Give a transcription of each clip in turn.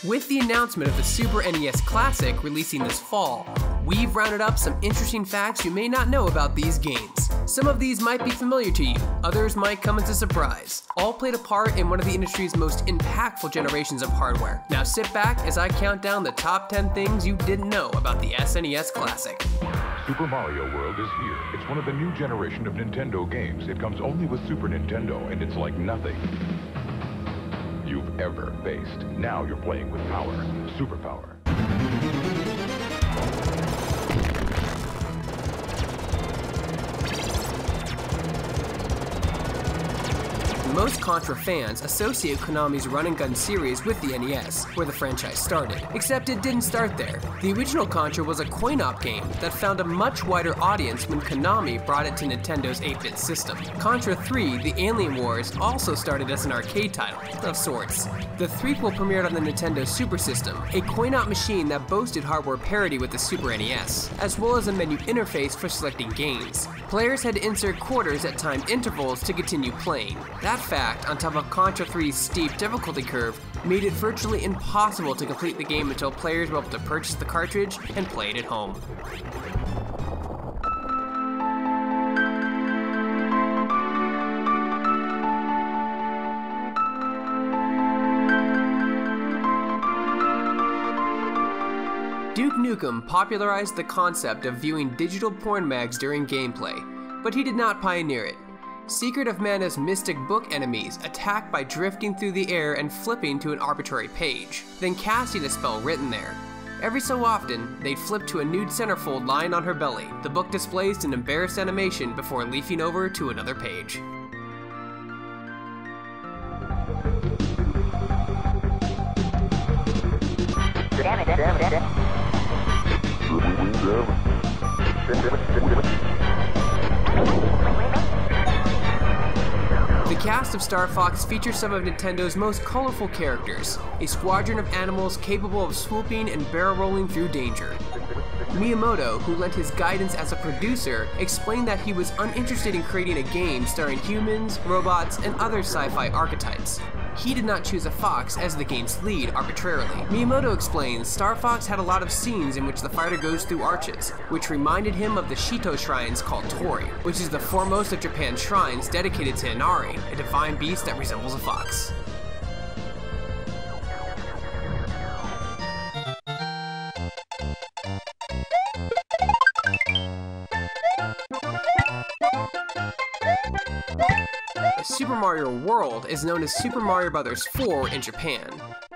With the announcement of the Super NES Classic releasing this fall, we've rounded up some interesting facts you may not know about these games. Some of these might be familiar to you, others might come as a surprise. All played a part in one of the industry's most impactful generations of hardware. Now sit back as I count down the top 10 things you didn't know about the SNES Classic. Super Mario World is here. It's one of the new generation of Nintendo games. It comes only with Super Nintendo, and it's like nothing you've ever faced. Now you're playing with power. Superpower. Most Contra fans associate Konami's run-and-gun series with the NES, where the franchise started. Except it didn't start there. The original Contra was a coin-op game that found a much wider audience when Konami brought it to Nintendo's 8-bit system. Contra 3, The Alien Wars, also started as an arcade title, of sorts. The threequel premiered on the Nintendo Super System, a coin-op machine that boasted hardware parity with the Super NES, as well as a menu interface for selecting games. Players had to insert quarters at timed intervals to continue playing. That fact, on top of Contra 3's steep difficulty curve, made it virtually impossible to complete the game until players were able to purchase the cartridge and play it at home. Duke Nukem popularized the concept of viewing digital porn mags during gameplay, but he did not pioneer it. Secret of Mana's mystic book enemies attack by drifting through the air and flipping to an arbitrary page, then casting a spell written there. Every so often, they'd flip to a nude centerfold lying on her belly. The book displays an embarrassed animation before leafing over to another page. The cast of Star Fox features some of Nintendo's most colorful characters, a squadron of animals capable of swooping and barrel rolling through danger. Miyamoto, who lent his guidance as a producer, explained that he was uninterested in creating a game starring humans, robots, and other sci-fi archetypes. He did not choose a fox as the game's lead arbitrarily. Miyamoto explains Star Fox had a lot of scenes in which the fighter goes through arches, which reminded him of the Shito shrines called Tori, which is the foremost of Japan's shrines dedicated to Inari, a divine beast that resembles a fox. Super Mario World is known as Super Mario Bros. 4 in Japan,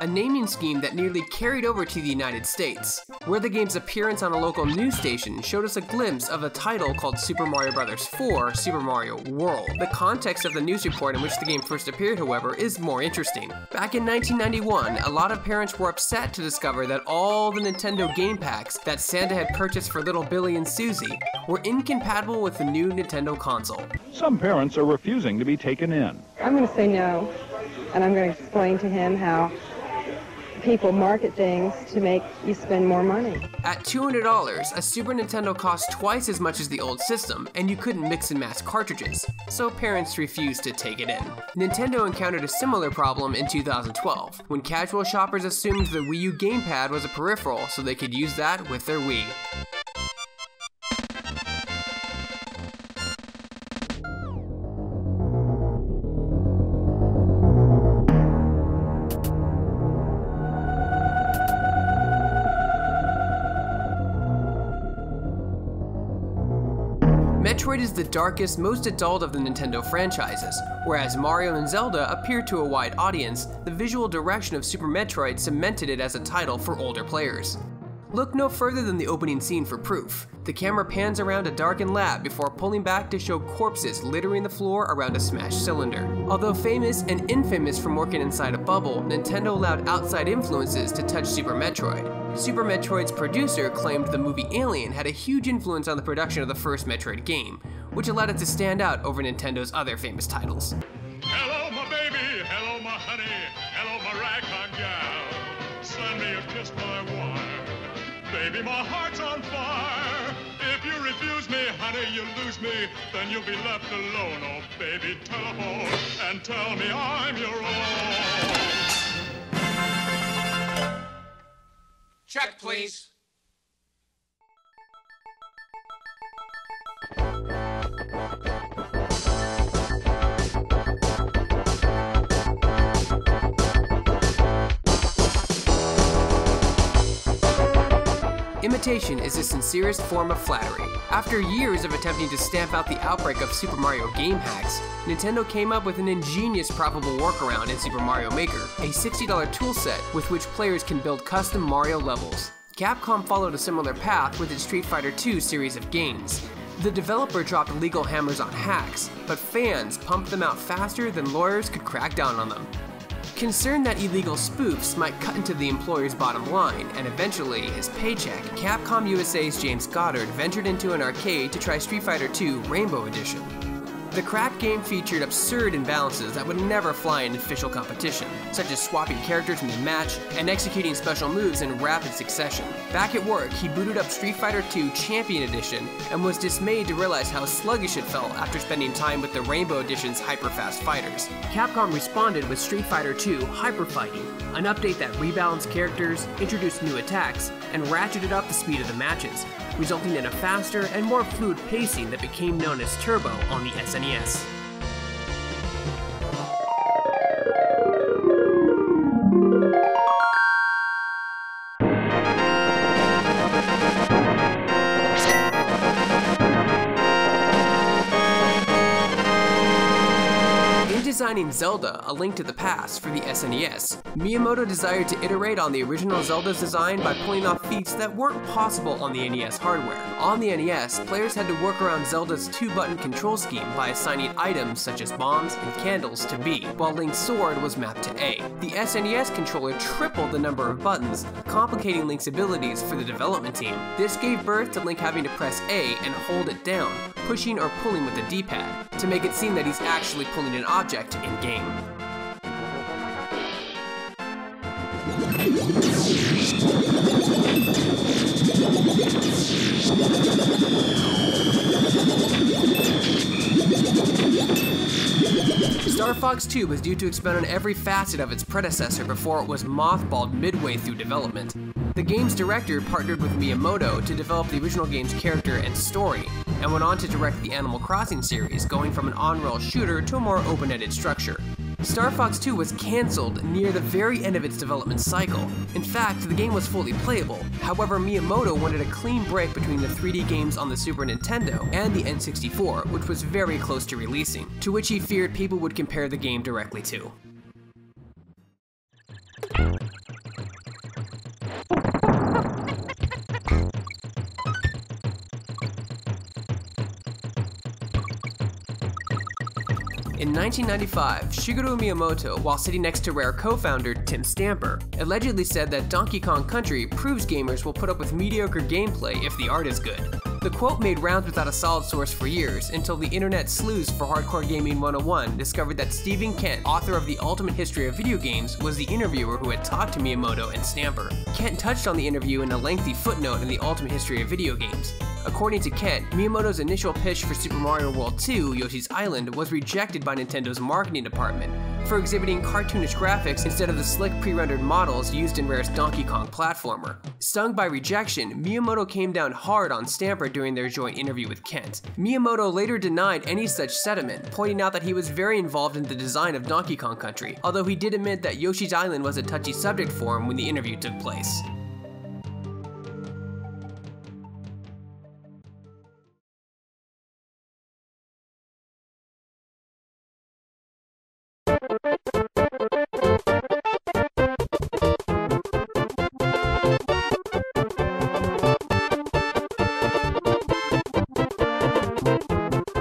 a naming scheme that nearly carried over to the United States, where the game's appearance on a local news station showed us a glimpse of a title called Super Mario Bros. 4 Super Mario World. The context of the news report in which the game first appeared, however, is more interesting. Back in 1991, a lot of parents were upset to discover that all the Nintendo game packs that Santa had purchased for little Billy and Susie were incompatible with the new Nintendo console. Some parents are refusing to be taken in. I'm going to say no, and I'm going to explain to him how people market things to make you spend more money. At $200, a Super Nintendo cost twice as much as the old system, and you couldn't mix and match cartridges, so parents refused to take it in. Nintendo encountered a similar problem in 2012, when casual shoppers assumed the Wii U gamepad was a peripheral so they could use that with their Wii. Metroid is the darkest, most adult of the Nintendo franchises. Whereas Mario and Zelda appeared to a wide audience, the visual direction of Super Metroid cemented it as a title for older players. Look no further than the opening scene for proof. The camera pans around a darkened lab before pulling back to show corpses littering the floor around a smashed cylinder. Although famous and infamous from working inside a bubble, Nintendo allowed outside influences to touch Super Metroid. Super Metroid's producer claimed the movie Alien had a huge influence on the production of the first Metroid game, which allowed it to stand out over Nintendo's other famous titles. Hello, my baby. Hello, my honey. Hello, my ragtime gal. Send me a kiss by wire. Baby, my heart's on fire. If you refuse me, honey, you lose me, then you'll be left alone. Oh, baby, telephone and tell me I'm your own. Check, please. Imitation is the sincerest form of flattery. After years of attempting to stamp out the outbreak of Super Mario game hacks, Nintendo came up with an ingenious profitable workaround in Super Mario Maker, a $60 toolset with which players can build custom Mario levels. Capcom followed a similar path with its Street Fighter II series of games. The developer dropped legal hammers on hacks, but fans pumped them out faster than lawyers could crack down on them. Concerned that illegal spoofs might cut into the employer's bottom line and eventually his paycheck, Capcom USA's James Goddard ventured into an arcade to try Street Fighter II Rainbow Edition. The cracked game featured absurd imbalances that would never fly in official competition, such as swapping characters mid-match and executing special moves in rapid succession. Back at work, he booted up Street Fighter II Champion Edition and was dismayed to realize how sluggish it felt after spending time with the Rainbow Edition's hyper-fast fighters. Capcom responded with Street Fighter II Hyper Fighting, an update that rebalanced characters, introduced new attacks, and ratcheted up the speed of the matches, resulting in a faster and more fluid pacing that became known as Turbo on the SNES. Designing Zelda, A Link to the Past for the SNES, Miyamoto desired to iterate on the original Zelda's design by pulling off feats that weren't possible on the NES hardware. On the NES, players had to work around Zelda's two-button control scheme by assigning items such as bombs and candles to B, while Link's sword was mapped to A. The SNES controller tripled the number of buttons, complicating Link's abilities for the development team. This gave birth to Link having to press A and hold it down, pushing or pulling with the D-pad, to make it seem that he's actually pulling an object in-game. Star Fox 2 was due to expand on every facet of its predecessor before it was mothballed midway through development. The game's director partnered with Miyamoto to develop the original game's character and story, and went on to direct the Animal Crossing series, going from an on-rail shooter to a more open-ended structure. Star Fox 2 was cancelled near the very end of its development cycle. In fact, the game was fully playable. However, Miyamoto wanted a clean break between the 3D games on the Super Nintendo and the N64, which was very close to releasing, to which he feared people would compare the game directly to. In 1995, Shigeru Miyamoto, while sitting next to Rare co-founder Tim Stamper, allegedly said that Donkey Kong Country proves gamers will put up with mediocre gameplay if the art is good. The quote made rounds without a solid source for years, until the internet sleuths for Hardcore Gaming 101 discovered that Stephen Kent, author of The Ultimate History of Video Games, was the interviewer who had talked to Miyamoto and Stamper. Kent touched on the interview in a lengthy footnote in The Ultimate History of Video Games. According to Kent, Miyamoto's initial pitch for Super Mario World 2, Yoshi's Island, was rejected by Nintendo's marketing department for exhibiting cartoonish graphics instead of the slick pre-rendered models used in Rare's Donkey Kong platformer. Stung by rejection, Miyamoto came down hard on Stamper during their joint interview with Kent. Miyamoto later denied any such sentiment, pointing out that he was very involved in the design of Donkey Kong Country, although he did admit that Yoshi's Island was a touchy subject for him when the interview took place.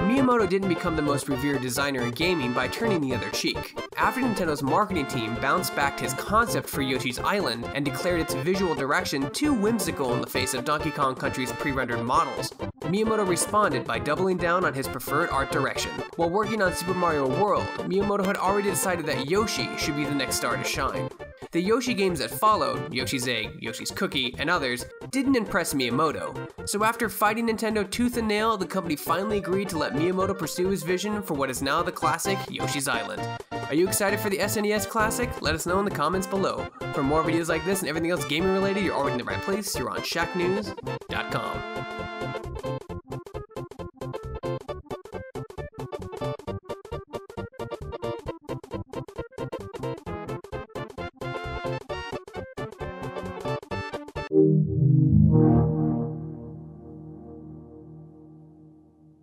Miyamoto didn't become the most revered designer in gaming by turning the other cheek. After Nintendo's marketing team bounced back his concept for Yoshi's Island and declared its visual direction too whimsical in the face of Donkey Kong Country's pre-rendered models, Miyamoto responded by doubling down on his preferred art direction. While working on Super Mario World, Miyamoto had already decided that Yoshi should be the next star to shine. The Yoshi games that followed, Yoshi's Egg, Yoshi's Cookie, and others, didn't impress Miyamoto. So after fighting Nintendo tooth and nail, the company finally agreed to let Miyamoto pursue his vision for what is now the classic Yoshi's Island. Are you excited for the SNES Classic? Let us know in the comments below. For more videos like this and everything else gaming related, you're already in the right place. You're on Shacknews.com.